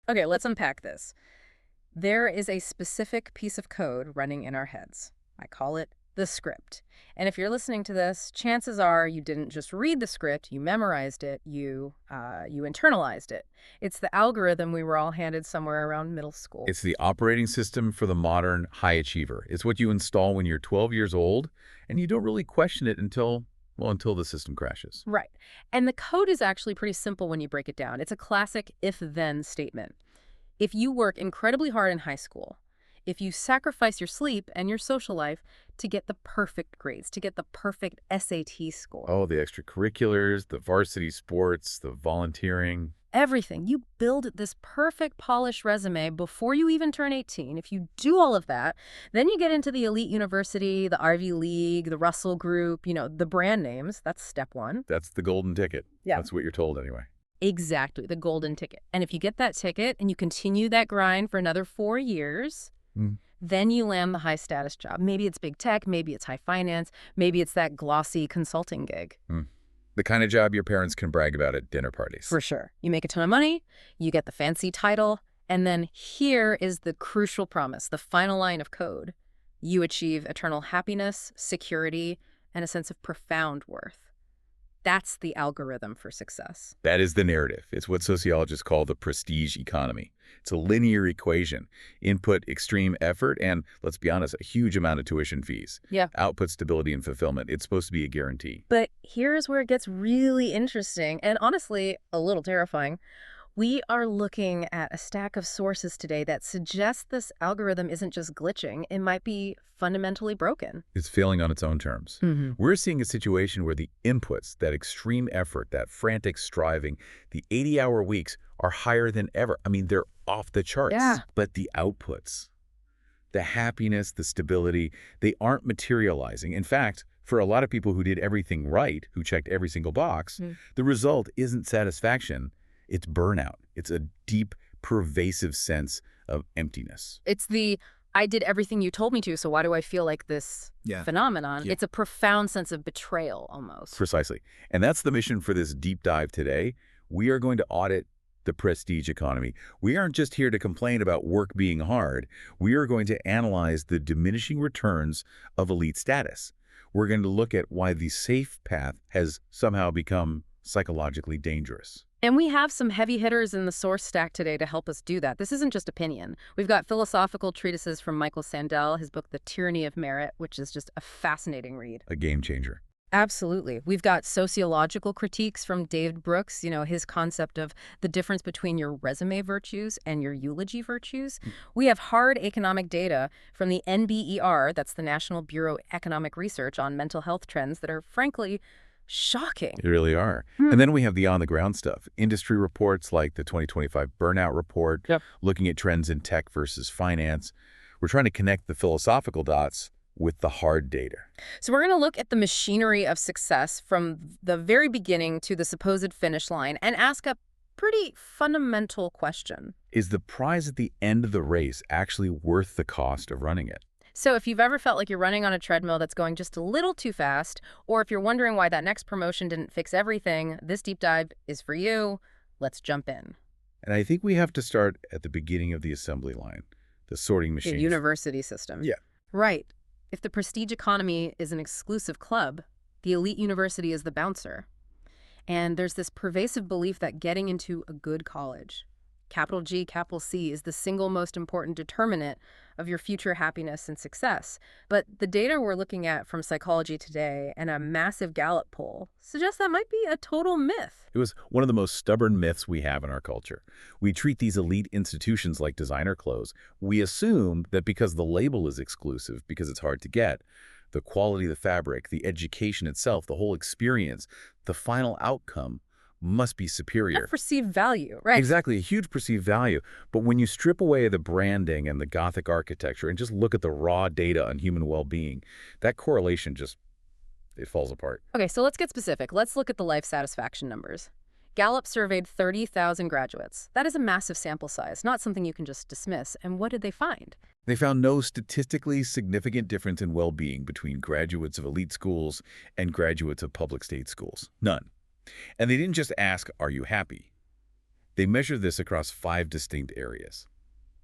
Okay, let's unpack this. There is a specific piece of code running in our heads. I call it the script. And if you're listening to this, chances are you didn't just read the script, you memorized it, you internalized it. It's the algorithm we were all handed somewhere around middle school. It's the operating system for the modern high achiever. It's what you install when you're 12 years old, and you don't really question it until the system crashes. Right. And the code is actually pretty simple when you break it down. It's a classic if-then statement. If you work incredibly hard in high school, if you sacrifice your sleep and your social life to get the perfect grades, to get the perfect SAT score, Oh, the extracurriculars, the varsity sports, the volunteering. everything, you build this perfect polished resume before you even turn 18. If you do all of that, then you get into the elite university, the Ivy League, the Russell Group, the brand names. That's step one. That's the golden ticket. Yeah. That's what you're told anyway. Exactly, the golden ticket. And if you get that ticket and you continue that grind for another 4 years, Mm. then you land the high status job. Maybe it's big tech, maybe it's high finance, maybe it's that glossy consulting gig. Mm. The kind of job your parents can brag about at dinner parties. For sure. You make a ton of money, you get the fancy title, and then here is the crucial promise, the final line of code. You achieve eternal happiness, security, and a sense of profound worth. That's the algorithm for success. That is the narrative. It's what sociologists call the prestige economy. It's a linear equation. Input, extreme effort, and, let's be honest, a huge amount of tuition fees. Yeah. Output, stability, and fulfillment. It's supposed to be a guarantee. But here's where it gets really interesting and honestly a little terrifying. We are looking at a stack of sources today that suggest this algorithm isn't just glitching, it might be fundamentally broken. It's failing on its own terms. We're seeing a situation where the inputs, that extreme effort, that frantic striving, the 80-hour weeks are higher than ever. I mean, they're off the charts. Yeah. But the outputs, the happiness, the stability, they aren't materializing. In fact, for a lot of people who did everything right, who checked every single box, the result isn't satisfaction. It's burnout. It's a deep, pervasive sense of emptiness. It's the I did everything you told me to, so why do I feel like this phenomenon? Yeah. It's a profound sense of betrayal almost. Precisely. And that's the mission for this deep dive today. We are going to audit the prestige economy. We aren't just here to complain about work being hard. We are going to analyze the diminishing returns of elite status. We're going to look at why the safe path has somehow become psychologically dangerous. And we have some heavy hitters in the source stack today to help us do that. This isn't just opinion. We've got philosophical treatises from Michael Sandel, his book, The Tyranny of Merit, which is just a fascinating read. A game changer. Absolutely. We've got sociological critiques from David Brooks, his concept of the difference between your resume virtues and your eulogy virtues. We have hard economic data from the NBER, that's the National Bureau of Economic Research, on mental health trends that are, frankly, shocking. They really are. And then we have the on-the-ground stuff. Industry reports like the 2025 burnout report, looking at trends in tech versus finance. We're trying to connect the philosophical dots with the hard data. So we're going to look at the machinery of success from the very beginning to the supposed finish line and ask a pretty fundamental question. Is the prize at the end of the race actually worth the cost of running it? So if you've ever felt like you're running on a treadmill that's going just a little too fast, or if you're wondering why that next promotion didn't fix everything, this deep dive is for you. Let's jump in. And I think we have to start at the beginning of the assembly line, the sorting machine. The university system. Yeah. Right. If the prestige economy is an exclusive club, the elite university is the bouncer. And there's this pervasive belief that getting into a good college, capital G, capital C, is the single most important determinant of your future happiness and success. But the data we're looking at from Psychology Today and a massive Gallup poll suggests that might be a total myth. It was one of the most stubborn myths we have in our culture. We treat these elite institutions like designer clothes. We assume that because the label is exclusive, because it's hard to get, the quality of the fabric, the education itself, the whole experience, the final outcome must be superior. A perceived value, right? Exactly, a huge perceived value. But when you strip away the branding and the Gothic architecture and just look at the raw data on human well-being, that correlation it falls apart. Okay, so let's get specific. Let's look at the life satisfaction numbers. Gallup surveyed 30,000 graduates. That is a massive sample size, not something you can just dismiss. And what did they find? They found no statistically significant difference in well-being between graduates of elite schools and graduates of public state schools. None. And they didn't just ask, are you happy? They measure this across 5 distinct areas: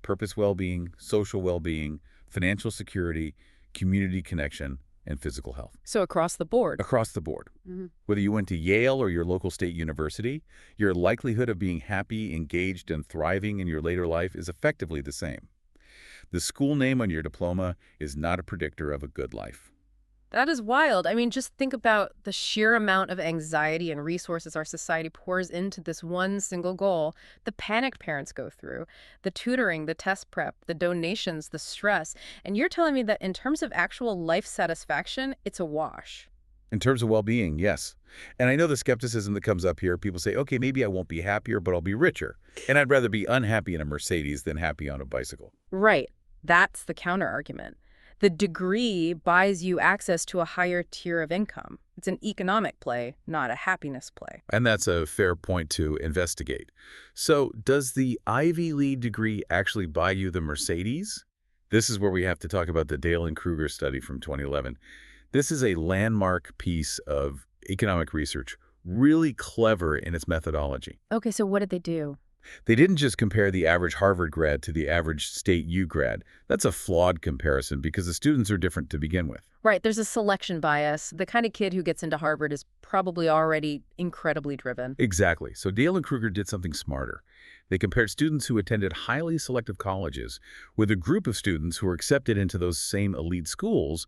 purpose well-being, social well-being, financial security, community connection, and physical health. So across the board. Across the board. Hmm. Whether you went to Yale or your local state university, your likelihood of being happy, engaged, and thriving in your later life is effectively the same. The school name on your diploma is not a predictor of a good life. That is wild. I mean, just think about the sheer amount of anxiety and resources our society pours into this one single goal. The panic parents go through, the tutoring, the test prep, the donations, the stress. And you're telling me that in terms of actual life satisfaction, it's a wash. In terms of well-being, yes. And I know the skepticism that comes up here. People say, okay, maybe I won't be happier, but I'll be richer. And I'd rather be unhappy in a Mercedes than happy on a bicycle. Right. That's the counter-argument. The degree buys you access to a higher tier of income. It's an economic play, not a happiness play. And that's a fair point to investigate. So does the Ivy League degree actually buy you the Mercedes? This is where we have to talk about the Dale and Kruger study from 2011. This is a landmark piece of economic research, really clever in its methodology. Okay, so what did they do? They didn't just compare the average Harvard grad to the average state U grad. That's a flawed comparison because the students are different to begin with. Right, there's a selection bias. The kind of kid who gets into Harvard is probably already incredibly driven. Exactly. So Dale and Kruger did something smarter. They compared students who attended highly selective colleges with a group of students who were accepted into those same elite schools,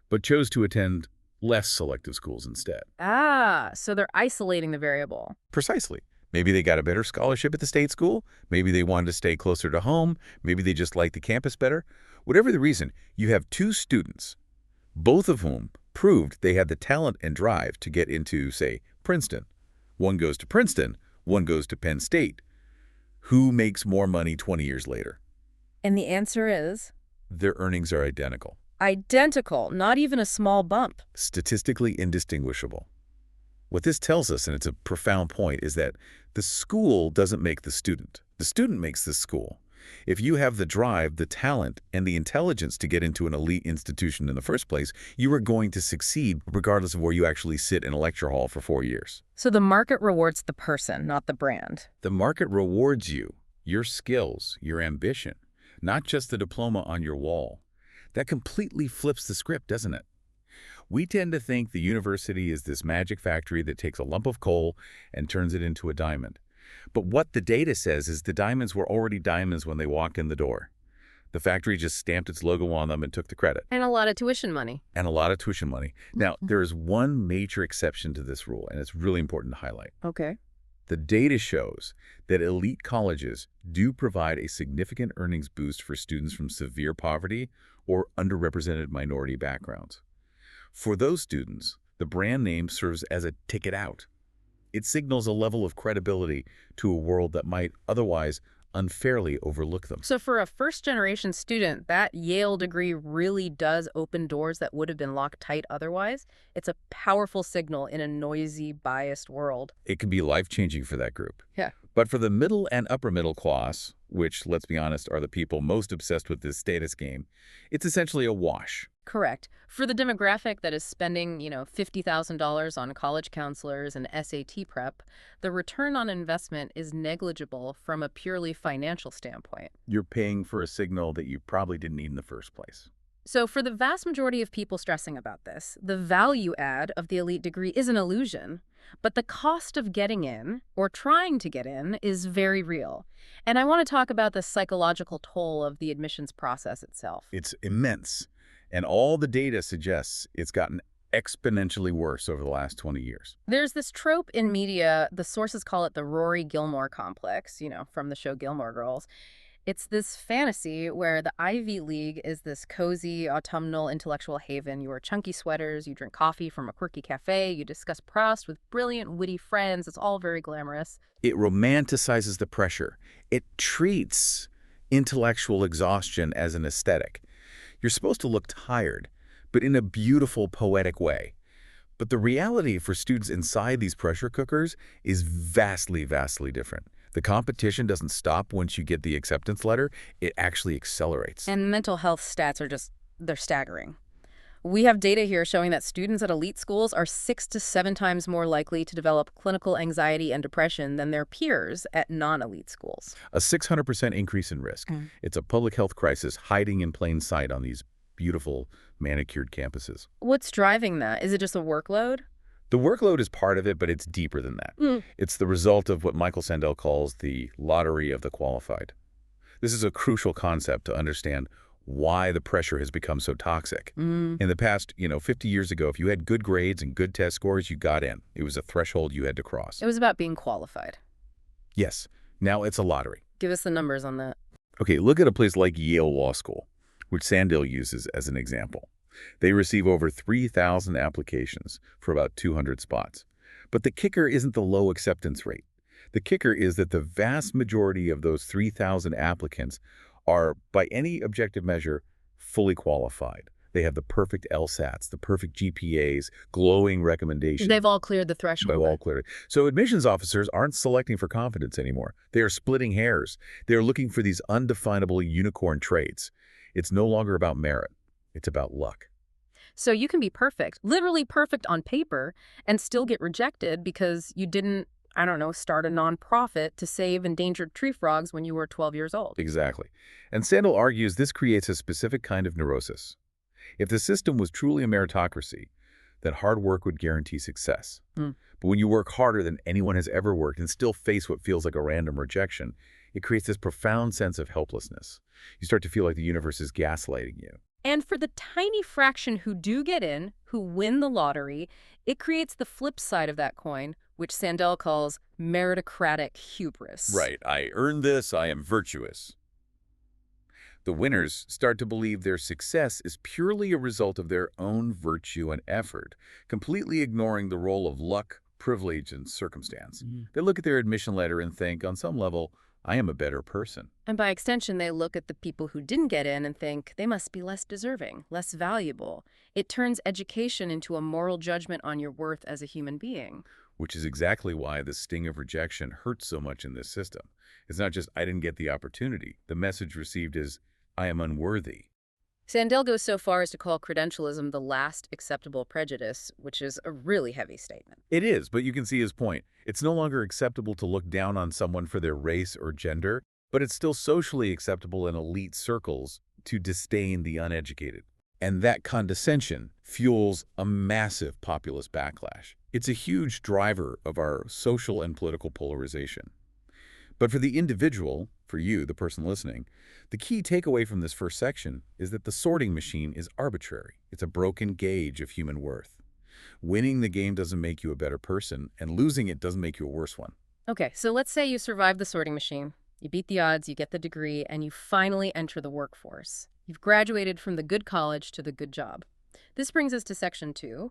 but chose to attend less selective schools instead. Ah, so they're isolating the variable. Precisely. Maybe they got a better scholarship at the state school. Maybe they wanted to stay closer to home. Maybe they just liked the campus better. Whatever the reason, you have 2 students, both of whom proved they had the talent and drive to get into, say, Princeton. One goes to Princeton, one goes to Penn State. Who makes more money 20 years later? And the answer is? Their earnings are identical. Identical, not even a small bump. Statistically indistinguishable. What this tells us, and it's a profound point, is that the school doesn't make the student. The student makes the school. If you have the drive, the talent, and the intelligence to get into an elite institution in the first place, you are going to succeed regardless of where you actually sit in a lecture hall for 4 years. So the market rewards the person, not the brand. The market rewards you, your skills, your ambition, not just the diploma on your wall. That completely flips the script, doesn't it? We tend to think the university is this magic factory that takes a lump of coal and turns it into a diamond. But what the data says is the diamonds were already diamonds when they walked in the door. The factory just stamped its logo on them and took the credit. And a lot of tuition money. And a lot of tuition money. Now, there is one major exception to this rule, and it's really important to highlight. Okay. The data shows that elite colleges do provide a significant earnings boost for students from severe poverty or underrepresented minority backgrounds. For those students, the brand name serves as a ticket out. It signals a level of credibility to a world that might otherwise unfairly overlook them. So for a first-generation student, that Yale degree really does open doors that would have been locked tight otherwise. It's a powerful signal in a noisy, biased world. It can be life-changing for that group. Yeah. But for the middle and upper middle class, which, let's be honest, are the people most obsessed with this status game, it's essentially a wash. Correct. For the demographic that is spending, $50,000 on college counselors and SAT prep, the return on investment is negligible from a purely financial standpoint. You're paying for a signal that you probably didn't need in the first place. So for the vast majority of people stressing about this, the value add of the elite degree is an illusion, but the cost of getting in, or trying to get in, is very real. And I want to talk about the psychological toll of the admissions process itself. It's immense. And all the data suggests it's gotten exponentially worse over the last 20 years. There's this trope in media, the sources call it the Rory Gilmore complex, from the show Gilmore Girls. It's this fantasy where the Ivy League is this cozy, autumnal intellectual haven. You wear chunky sweaters, you drink coffee from a quirky cafe, you discuss Proust with brilliant, witty friends. It's all very glamorous. It romanticizes the pressure. It treats intellectual exhaustion as an aesthetic. You're supposed to look tired, but in a beautiful, poetic way. But the reality for students inside these pressure cookers is vastly, vastly different. The competition doesn't stop once you get the acceptance letter. It actually accelerates. And mental health stats are they're staggering. We have data here showing that students at elite schools are 6 to 7 times more likely to develop clinical anxiety and depression than their peers at non-elite schools. A 600% increase in risk. It's a public health crisis hiding in plain sight on these beautiful, manicured campuses. What's driving that? Is it just a workload? The workload is part of it, but it's deeper than that. It's the result of what Michael Sandel calls the lottery of the qualified. This is a crucial concept to understand why the pressure has become so toxic. In the past, 50 years ago, if you had good grades and good test scores, you got in. It was a threshold you had to cross. It was about being qualified. Yes. Now it's a lottery. Give us the numbers on that. Okay, look at a place like Yale Law School, which Sandel uses as an example. They receive over 3,000 applications for about 200 spots. But the kicker isn't the low acceptance rate. The kicker is that the vast majority of those 3,000 applicants are, by any objective measure, fully qualified. They have the perfect LSATs, the perfect GPAs, glowing recommendations. They've all cleared the threshold. They've all cleared it. So admissions officers aren't selecting for confidence anymore. They are splitting hairs. They're looking for these undefinable unicorn traits. It's no longer about merit. It's about luck. So you can be perfect, literally perfect on paper, and still get rejected because you didn't, start a nonprofit to save endangered tree frogs when you were 12 years old. Exactly. And Sandel argues this creates a specific kind of neurosis. If the system was truly a meritocracy, then hard work would guarantee success. But when you work harder than anyone has ever worked and still face what feels like a random rejection, it creates this profound sense of helplessness. You start to feel like the universe is gaslighting you. And for the tiny fraction who do get in, who win the lottery, it creates the flip side of that coin, which Sandel calls meritocratic hubris. Right. I earned this. I am virtuous. The winners start to believe their success is purely a result of their own virtue and effort, completely ignoring the role of luck, privilege, and circumstance. They look at their admission letter and think, on some level, I am a better person. And by extension, they look at the people who didn't get in and think they must be less deserving, less valuable. It turns education into a moral judgment on your worth as a human being. Which is exactly why the sting of rejection hurts so much in this system. It's not just, I didn't get the opportunity. The message received is, I am unworthy. Sandel goes so far as to call credentialism the last acceptable prejudice, which is a really heavy statement. It is, but you can see his point. It's no longer acceptable to look down on someone for their race or gender, but it's still socially acceptable in elite circles to disdain the uneducated. And that condescension fuels a massive populist backlash. It's a huge driver of our social and political polarization. But for the individual, for you, the person listening, the key takeaway from this first section is that the sorting machine is arbitrary. It's a broken gauge of human worth. Winning the game doesn't make you a better person, and losing it doesn't make you a worse one. Okay, so let's say you survive the sorting machine. You beat the odds, you get the degree, and you finally enter the workforce. You've graduated from the good college to the good job. This brings us to section 2,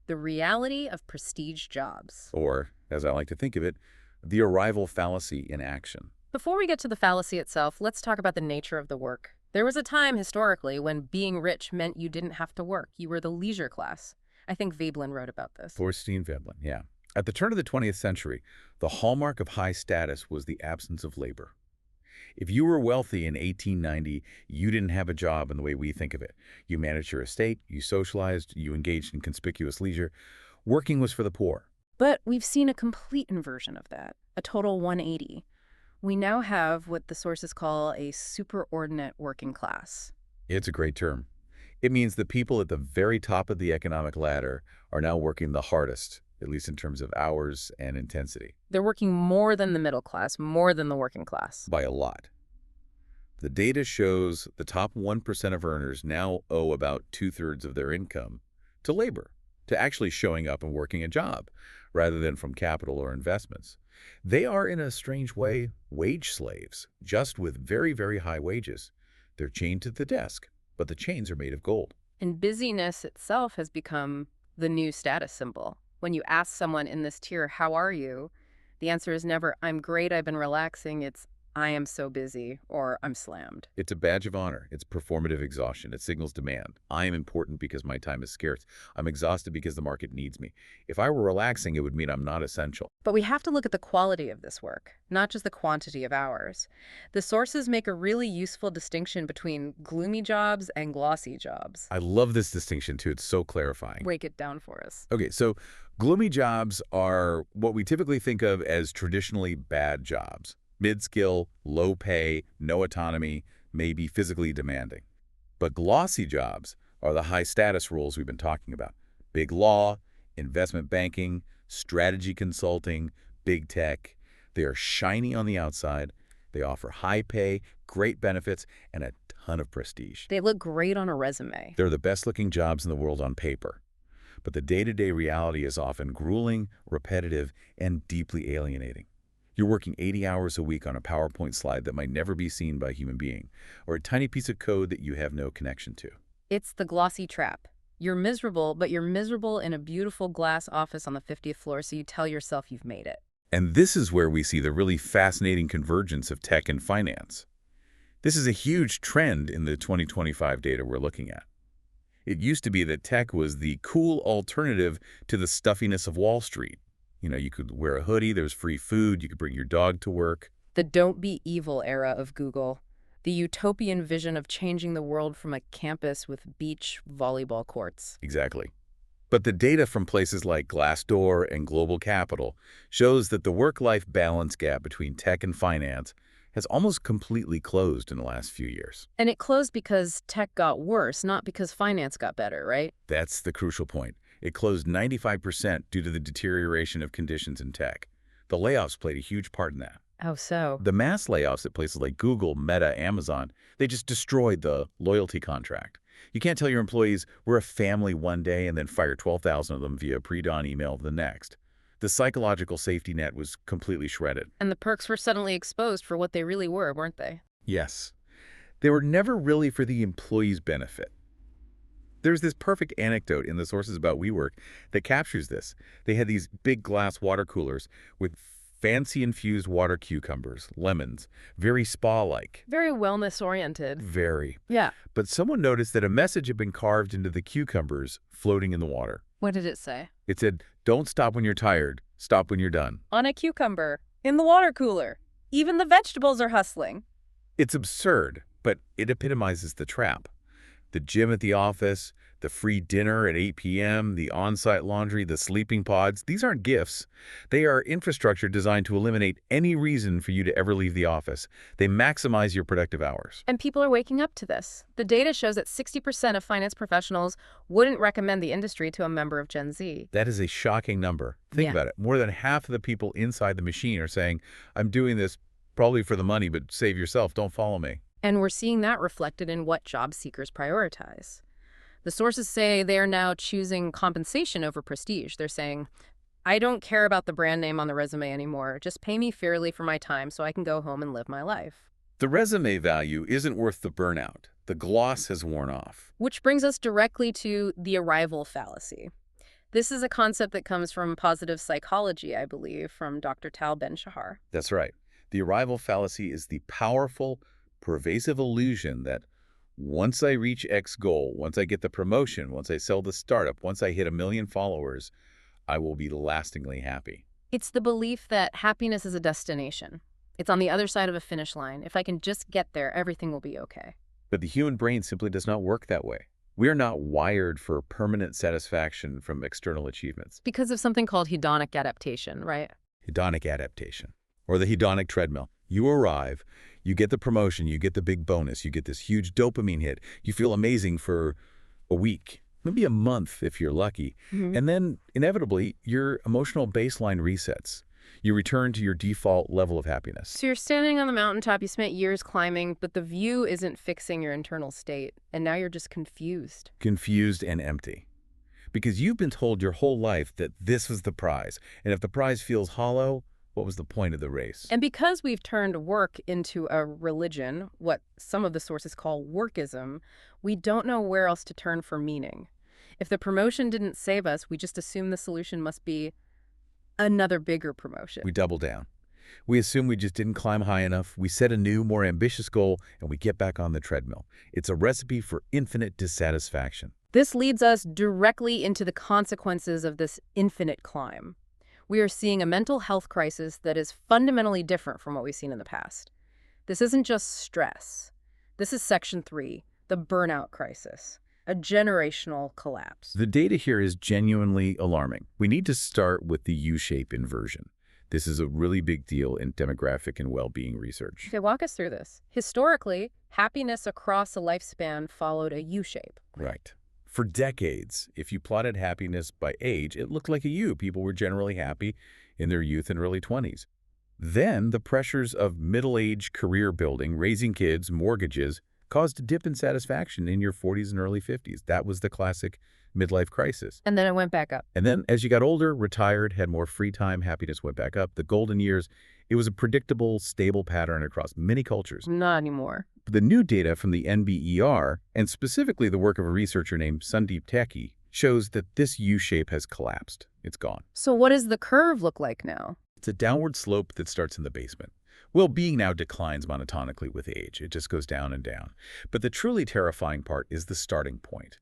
the reality of prestige jobs. Or, as I like to think of it, the arrival fallacy in action. Before we get to the fallacy itself, let's talk about the nature of the work. There was a time historically when being rich meant you didn't have to work. You were the leisure class. I think Veblen wrote about this. Thorstein Veblen, yeah. At the turn of the 20th century, the hallmark of high status was the absence of labor. If you were wealthy in 1890, you didn't have a job in the way we think of it. You managed your estate, you socialized, you engaged in conspicuous leisure. Working was for the poor. But we've seen a complete inversion of that, a total 180. We now have what the sources call a superordinate working class. It's a great term. It means the people at the very top of the economic ladder are now working the hardest, at least in terms of hours and intensity. They're working more than the middle class, more than the working class. By a lot. The data shows the top 1% of earners now owe about 2/3 of their income to labor, to actually showing up and working a job, rather than from capital or investments. They are, in a strange way, wage slaves, just with very, very high wages. They're chained to the desk, but the chains are made of gold. And busyness itself has become the new status symbol. When you ask someone in this tier, how are you? The answer is never, I'm great, I've been relaxing. It's, I am so busy or I'm slammed. It's a badge of honor. It's performative exhaustion. It signals demand. I am important because my time is scarce. I'm exhausted because the market needs me. If I were relaxing, it would mean I'm not essential. But we have to look at the quality of this work, not just the quantity of hours. The sources make a really useful distinction between gloomy jobs and glossy jobs. I love this distinction, too. It's so clarifying. Break it down for us. Okay, so gloomy jobs are what we typically think of as traditionally bad jobs. Mid-skill, low pay, no autonomy, maybe physically demanding. But glossy jobs are the high-status roles we've been talking about. Big law, investment banking, strategy consulting, big tech. They are shiny on the outside. They offer high pay, great benefits, and a ton of prestige. They look great on a resume. They're the best-looking jobs in the world on paper. But the day-to-day reality is often grueling, repetitive, and deeply alienating. You're working 80 hours a week on a PowerPoint slide that might never be seen by a human being, or a tiny piece of code that you have no connection to. It's the glossy trap. You're miserable, but you're miserable in a beautiful glass office on the 50th floor, so you tell yourself you've made it. And this is where we see the really fascinating convergence of tech and finance. This is a huge trend in the 2025 data we're looking at. It used to be that tech was the cool alternative to the stuffiness of Wall Street. You know, you could wear a hoodie, there's free food, you could bring your dog to work. The don't be evil era of Google. The utopian vision of changing the world from a campus with beach volleyball courts. Exactly. But the data from places like Glassdoor and Global Capital shows that the work-life balance gap between tech and finance has almost completely closed in the last few years. And it closed because tech got worse, not because finance got better, right? That's the crucial point. It closed 95% due to the deterioration of conditions in tech. The layoffs played a huge part in that. Oh, so? The mass layoffs at places like Google, Meta, Amazon, they just destroyed the loyalty contract. You can't tell your employees, we're a family one day, and then fire 12,000 of them via pre-dawn email the next. The psychological safety net was completely shredded. And the perks were suddenly exposed for what they really were, weren't they? Yes. They were never really for the employee's benefit. There's this perfect anecdote in the sources about WeWork that captures this. They had these big glass water coolers with fancy infused water cucumbers, lemons, very spa-like. Very wellness-oriented. Very. Yeah. But someone noticed that a message had been carved into the cucumbers floating in the water. What did it say? It said, don't stop when you're tired, stop when you're done. On a cucumber. In the water cooler. Even the vegetables are hustling. It's absurd, but it epitomizes the trap. The gym at the office, the free dinner at 8 p.m., the on-site laundry, the sleeping pods, these aren't gifts. They are infrastructure designed to eliminate any reason for you to ever leave the office. They maximize your productive hours. And people are waking up to this. The data shows that 60% of finance professionals wouldn't recommend the industry to a member of Gen Z. That is a shocking number. Think about it. More than half of the people inside the machine are saying, I'm doing this probably for the money, but save yourself, don't follow me. And we're seeing that reflected in what job seekers prioritize. The sources say they are now choosing compensation over prestige. They're saying, I don't care about the brand name on the resume anymore. Just pay me fairly for my time so I can go home and live my life. The resume value isn't worth the burnout. The gloss has worn off. Which brings us directly to the arrival fallacy. This is a concept that comes from positive psychology, I believe, from Dr. Tal Ben-Shahar. That's right. The arrival fallacy is the powerful, pervasive illusion that once I reach X goal, once I get the promotion, once I sell the startup, once I hit 1 million followers, I will be lastingly happy. It's the belief that happiness is a destination. It's on the other side of a finish line. If I can just get there, everything will be okay. But the human brain simply does not work that way. We are not wired for permanent satisfaction from external achievements. Because of something called hedonic adaptation, right? Hedonic adaptation, or the hedonic treadmill. You arrive, you get the promotion, you get the big bonus, you get this huge dopamine hit. You feel amazing for a week, maybe a month if you're lucky. And then, inevitably, your emotional baseline resets. You return to your default level of happiness. So you're standing on the mountaintop, you spent years climbing, but the view isn't fixing your internal state, and now you're just confused. Confused and empty. Because you've been told your whole life that this was the prize, and if the prize feels hollow, what was the point of the race? And because we've turned work into a religion, what some of the sources call workism, we don't know where else to turn for meaning. If the promotion didn't save us, we just assume the solution must be another bigger promotion. We double down. We assume we just didn't climb high enough, we set a new, more ambitious goal, and we get back on the treadmill. It's a recipe for infinite dissatisfaction. This leads us directly into the consequences of this infinite climb. We are seeing a mental health crisis that is fundamentally different from what we've seen in the past. This isn't just stress. This is Section 3, the burnout crisis, a generational collapse. The data here is genuinely alarming. We need to start with the U-shape inversion. This is a really big deal in demographic and well-being research. Okay, walk us through this. Historically, happiness across a lifespan followed a U-shape. Right. For decades, if you plotted happiness by age, it looked like a U. People were generally happy in their youth and early 20s. Then the pressures of middle-age career building, raising kids, mortgages, caused a dip in satisfaction in your 40s and early 50s. That was the classic midlife crisis. And then it went back up. And then as you got older, retired, had more free time, happiness went back up. The golden years, it was a predictable, stable pattern across many cultures. Not anymore. The new data from the NBER, and specifically the work of a researcher named Sandeep Tekhi, shows that this U-shape has collapsed. It's gone. So what does the curve look like now? It's a downward slope that starts in the basement. Well-being now declines monotonically with age. It just goes down and down. But the truly terrifying part is the starting point.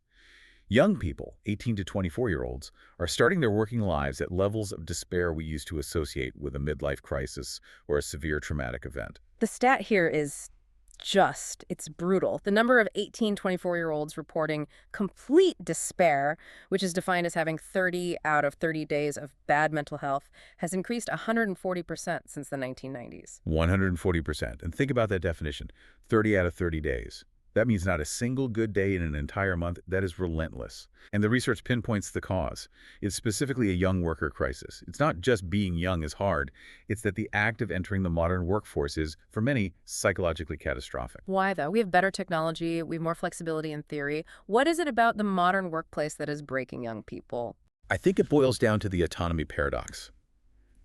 Young people, 18 to 24-year-olds, are starting their working lives at levels of despair we used to associate with a midlife crisis or a severe traumatic event. The stat here is it's brutal. The number of 18, 24-year-olds reporting complete despair, which is defined as having 30 out of 30 days of bad mental health, has increased 140% since the 1990s. 140%. And think about that definition, 30 out of 30 days. That means not a single good day in an entire month. That is relentless. And the research pinpoints the cause. It's specifically a young worker crisis. It's not just being young is hard. It's that the act of entering the modern workforce is, for many, psychologically catastrophic. Why, though? We have better technology. We have more flexibility in theory. What is it about the modern workplace that is breaking young people? I think it boils down to the autonomy paradox.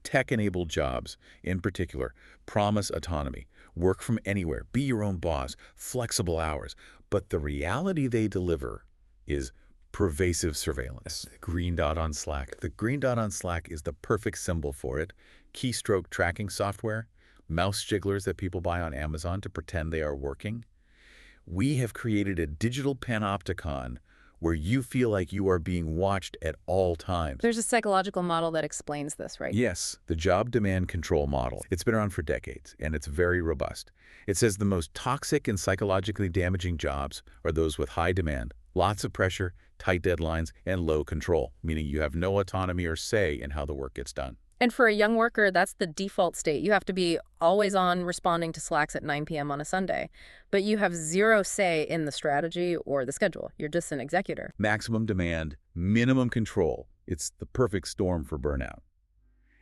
Tech-enabled jobs, in particular, promise autonomy. Work from anywhere, be your own boss, flexible hours. But the reality they deliver is pervasive surveillance. The green dot on Slack. The green dot on Slack is the perfect symbol for it. Keystroke tracking software, mouse jigglers that people buy on Amazon to pretend they are working. We have created a digital panopticon where you feel like you are being watched at all times. There's a psychological model that explains this, right? Yes, the job demand control model. It's been around for decades, and it's very robust. It says the most toxic and psychologically damaging jobs are those with high demand, lots of pressure, tight deadlines, and low control, meaning you have no autonomy or say in how the work gets done. And for a young worker, that's the default state. You have to be always on responding to Slacks at 9 p.m. on a Sunday. But you have zero say in the strategy or the schedule. You're just an executor. Maximum demand, minimum control. It's the perfect storm for burnout.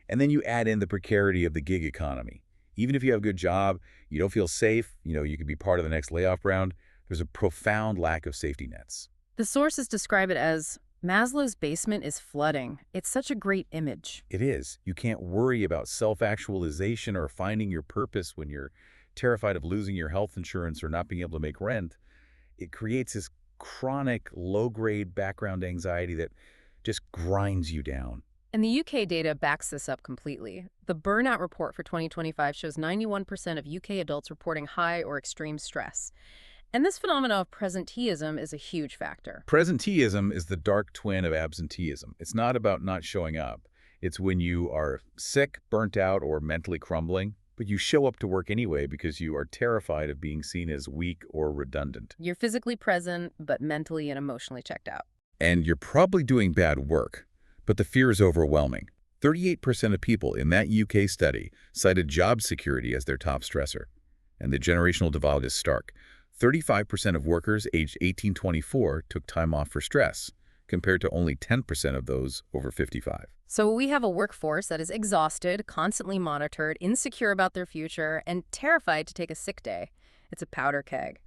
And then you add in the precarity of the gig economy. Even if you have a good job, you don't feel safe, you could be part of the next layoff round. There's a profound lack of safety nets. The sources describe it as Maslow's basement is flooding. It's such a great image. It is. You can't worry about self-actualization or finding your purpose when you're terrified of losing your health insurance or not being able to make rent. It creates this chronic, low-grade background anxiety that just grinds you down. And the UK data backs this up completely. The burnout report for 2025 shows 91% of UK adults reporting high or extreme stress. And this phenomenon of presenteeism is a huge factor. Presenteeism is the dark twin of absenteeism. It's not about not showing up. It's when you are sick, burnt out, or mentally crumbling, but you show up to work anyway because you are terrified of being seen as weak or redundant. You're physically present, but mentally and emotionally checked out. And you're probably doing bad work, but the fear is overwhelming. 38% of people in that UK study cited job security as their top stressor. And the generational divide is stark. 35% of workers aged 18-24 took time off for stress, compared to only 10% of those over 55. So we have a workforce that is exhausted, constantly monitored, insecure about their future, and terrified to take a sick day. It's a powder keg.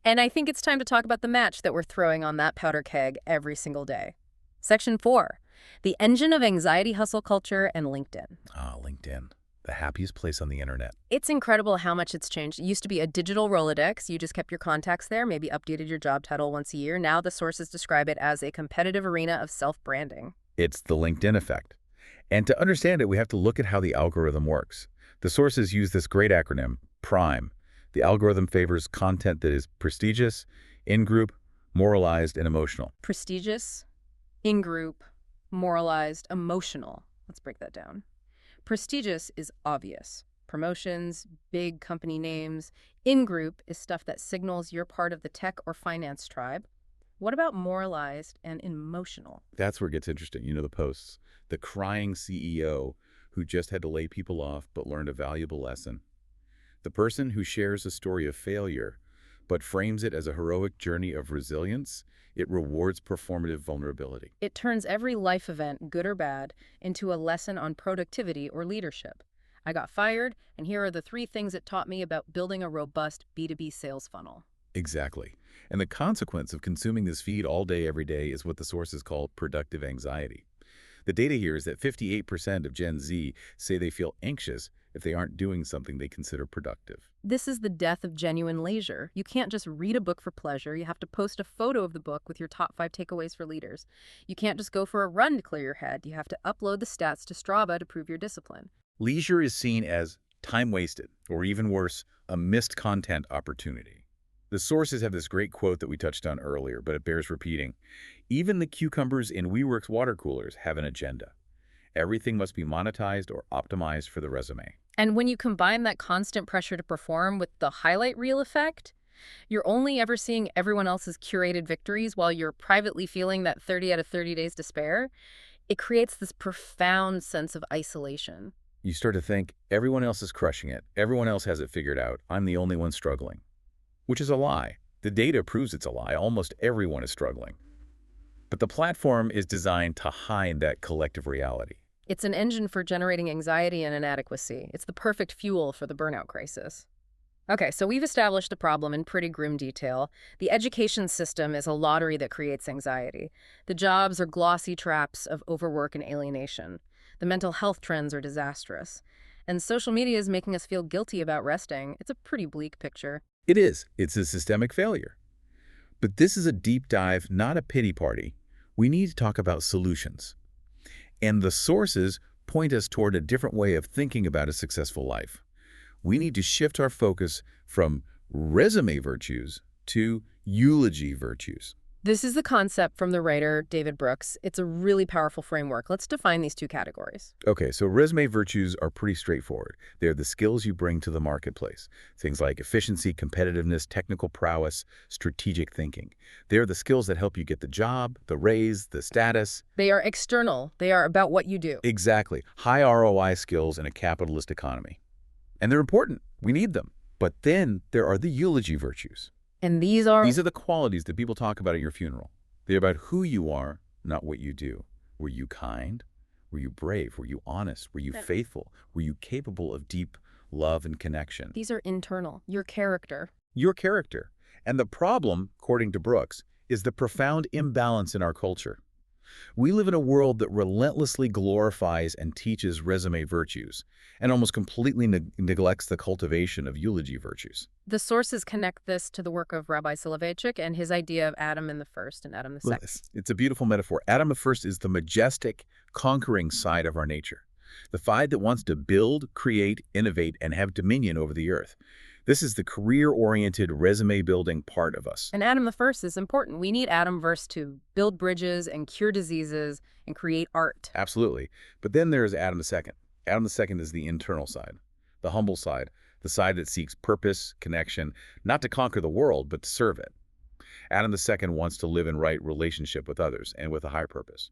And I think it's time to talk about the match that we're throwing on that powder keg every single day. Section 4, the engine of anxiety hustle culture and LinkedIn. LinkedIn. The happiest place on the internet. It's incredible how much it's changed. It used to be a digital Rolodex. You just kept your contacts there, maybe updated your job title once a year. Now the sources describe it as a competitive arena of self-branding. It's the LinkedIn effect. And to understand it, we have to look at how the algorithm works. The sources use this great acronym, PRIME. The algorithm favors content that is prestigious, in-group, moralized, and emotional. Prestigious, in-group, moralized, emotional. Let's break that down. Prestigious is obvious. Promotions, big company names. In-group is stuff that signals you're part of the tech or finance tribe. What about moralized and emotional? That's where it gets interesting. You know, the posts. The crying CEO who just had to lay people off but learned a valuable lesson. The person who shares a story of failure but frames it as a heroic journey of resilience. It rewards performative vulnerability. It turns every life event, good or bad, into a lesson on productivity or leadership. I got fired, and here are the 3 things it taught me about building a robust B2B sales funnel. Exactly. And the consequence of consuming this feed all day, every day is what the sources call productive anxiety. The data here is that 58% of Gen Z say they feel anxious if they aren't doing something they consider productive. This is the death of genuine leisure. You can't just read a book for pleasure. You have to post a photo of the book with your top 5 takeaways for leaders. You can't just go for a run to clear your head. You have to upload the stats to Strava to prove your discipline. Leisure is seen as time wasted, or even worse, a missed content opportunity. The sources have this great quote that we touched on earlier, but it bears repeating. Even the cucumbers in WeWork's water coolers have an agenda. Everything must be monetized or optimized for the resume. And when you combine that constant pressure to perform with the highlight reel effect, you're only ever seeing everyone else's curated victories while you're privately feeling that 30 out of 30 days despair. It creates this profound sense of isolation. You start to think, everyone else is crushing it. Everyone else has it figured out. I'm the only one struggling. Which is a lie. The data proves it's a lie. Almost everyone is struggling. But the platform is designed to hide that collective reality. It's an engine for generating anxiety and inadequacy. It's the perfect fuel for the burnout crisis. Okay, so we've established the problem in pretty grim detail. The education system is a lottery that creates anxiety. The jobs are glossy traps of overwork and alienation. The mental health trends are disastrous. And social media is making us feel guilty about resting. It's a pretty bleak picture. It is. It's a systemic failure. But this is a deep dive, not a pity party. We need to talk about solutions. And the sources point us toward a different way of thinking about a successful life. We need to shift our focus from resume virtues to eulogy virtues. This is the concept from the writer David Brooks. It's a really powerful framework. Let's define these 2 categories. Okay, so resume virtues are pretty straightforward. They're the skills you bring to the marketplace. Things like efficiency, competitiveness, technical prowess, strategic thinking. They're the skills that help you get the job, the raise, the status. They are external. They are about what you do. Exactly. High ROI skills in a capitalist economy. And they're important. We need them. But then there are the eulogy virtues. And these are the qualities that people talk about at your funeral. They're about who you are, not what you do. Were you kind? Were you brave? Were you honest? Were you faithful? Were you capable of deep love and connection? These are internal. Your character. Your character. And the problem, according to Brooks, is the profound imbalance in our culture. We live in a world that relentlessly glorifies and teaches resume virtues and almost completely neglects the cultivation of eulogy virtues. The sources connect this to the work of Rabbi Soloveitchik and his idea of Adam in the first and Adam the second. It's a beautiful metaphor. Adam the first is the majestic, conquering side of our nature, the side that wants to build, create, innovate, and have dominion over the earth. This is the career-oriented, resume-building part of us. And Adam the first is important. We need Adam verse to build bridges and cure diseases and create art. Absolutely. But then there's Adam the second. Adam the second is the internal side, the humble side, the side that seeks purpose, connection, not to conquer the world, but to serve it. Adam the second wants to live in right relationship with others and with a high purpose.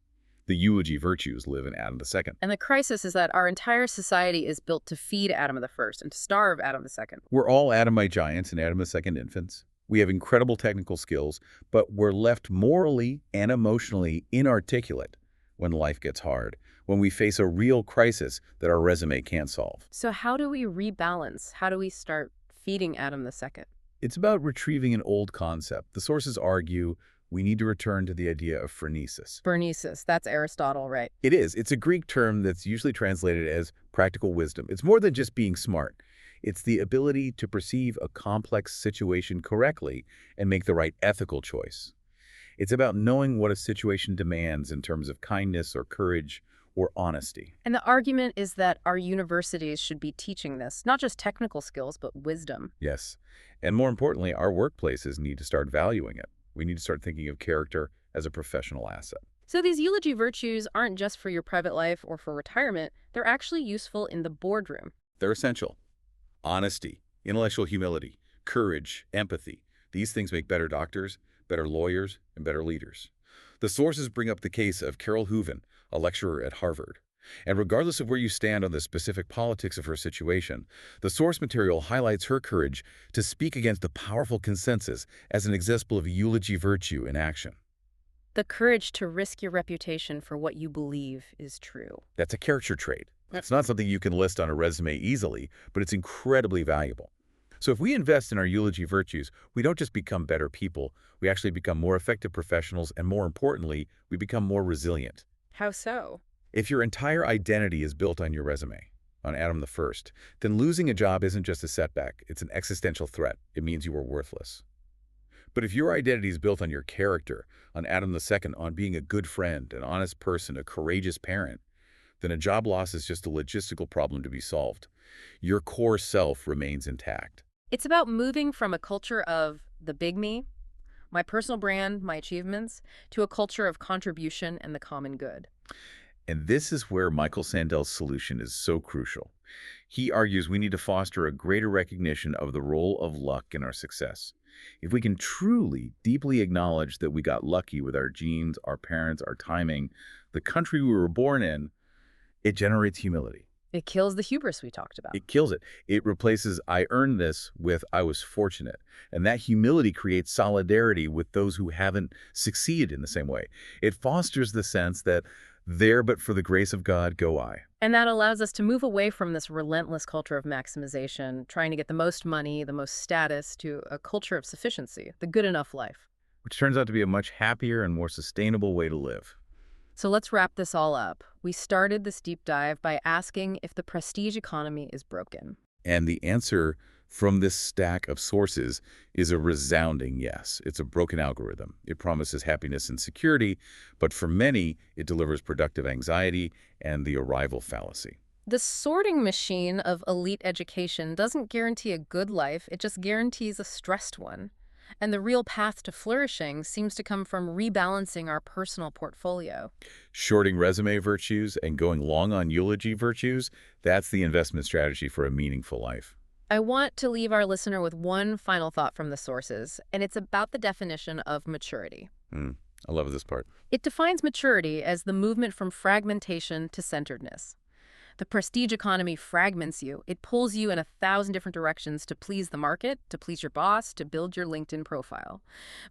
The eulogy virtues live in Adam the second. And the crisis is that our entire society is built to feed Adam the first and to starve Adam the second. We're all Adamite giants and Adam the second infants. We have incredible technical skills, but we're left morally and emotionally inarticulate when life gets hard, when we face a real crisis that our resume can't solve. So how do we rebalance? How do we start feeding Adam the second? It's about retrieving an old concept. The sources argue we need to return to the idea of phronesis. Phronesis, that's Aristotle, right? It is. It's a Greek term that's usually translated as practical wisdom. It's more than just being smart. It's the ability to perceive a complex situation correctly and make the right ethical choice. It's about knowing what a situation demands in terms of kindness or courage or honesty. And the argument is that our universities should be teaching this, not just technical skills, but wisdom. Yes. And more importantly, our workplaces need to start valuing it. We need to start thinking of character as a professional asset. So these eulogy virtues aren't just for your private life or for retirement, they're actually useful in the boardroom. They're essential. Honesty, intellectual humility, courage, empathy. These things make better doctors, better lawyers, and better leaders. The sources bring up the case of Carol Hooven, a lecturer at Harvard. And regardless of where you stand on the specific politics of her situation, the source material highlights her courage to speak against the powerful consensus as an example of eulogy virtue in action. The courage to risk your reputation for what you believe is true. That's a character trait. It's not something you can list on a resume easily, but it's incredibly valuable. So if we invest in our eulogy virtues, we don't just become better people, we actually become more effective professionals, and more importantly, we become more resilient. How so? If your entire identity is built on your resume, on Adam the First, then losing a job isn't just a setback, it's an existential threat. It means you are worthless. But if your identity is built on your character, on Adam the Second, on being a good friend, an honest person, a courageous parent, then a job loss is just a logistical problem to be solved. Your core self remains intact. It's about moving from a culture of the big me, my personal brand, my achievements, to a culture of contribution and the common good. And this is where Michael Sandel's solution is so crucial. He argues we need to foster a greater recognition of the role of luck in our success. If we can truly, deeply acknowledge that we got lucky with our genes, our parents, our timing, the country we were born in, it generates humility. It kills the hubris we talked about. It kills it. It replaces "I earned this" with "I was fortunate." And that humility creates solidarity with those who haven't succeeded in the same way. It fosters the sense that there but for the grace of God go I. And that allows us to move away from this relentless culture of maximization, trying to get the most money, the most status, to a culture of sufficiency, the good enough life. Which turns out to be a much happier and more sustainable way to live. So let's wrap this all up. We started this deep dive by asking if the prestige economy is broken. And the answer from this stack of sources is a resounding yes. It's a broken algorithm. It promises happiness and security, but for many, it delivers productive anxiety and the arrival fallacy. The sorting machine of elite education doesn't guarantee a good life, it just guarantees a stressed one. And the real path to flourishing seems to come from rebalancing our personal portfolio. Shorting resume virtues and going long on eulogy virtues, that's the investment strategy for a meaningful life. I want to leave our listener with one final thought from the sources, and it's about the definition of maturity. I love this part. It defines maturity as the movement from fragmentation to centeredness. The prestige economy fragments you. It pulls you in 1,000 different directions to please the market, to please your boss, to build your LinkedIn profile.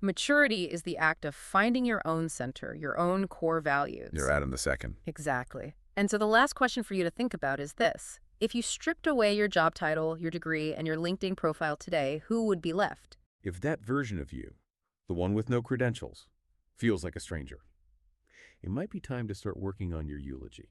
Maturity is the act of finding your own center, your own core values. You're Adam the Second. Exactly. And so the last question for you to think about is this. If you stripped away your job title, your degree, and your LinkedIn profile today, who would be left? If that version of you, the one with no credentials, feels like a stranger, it might be time to start working on your eulogy.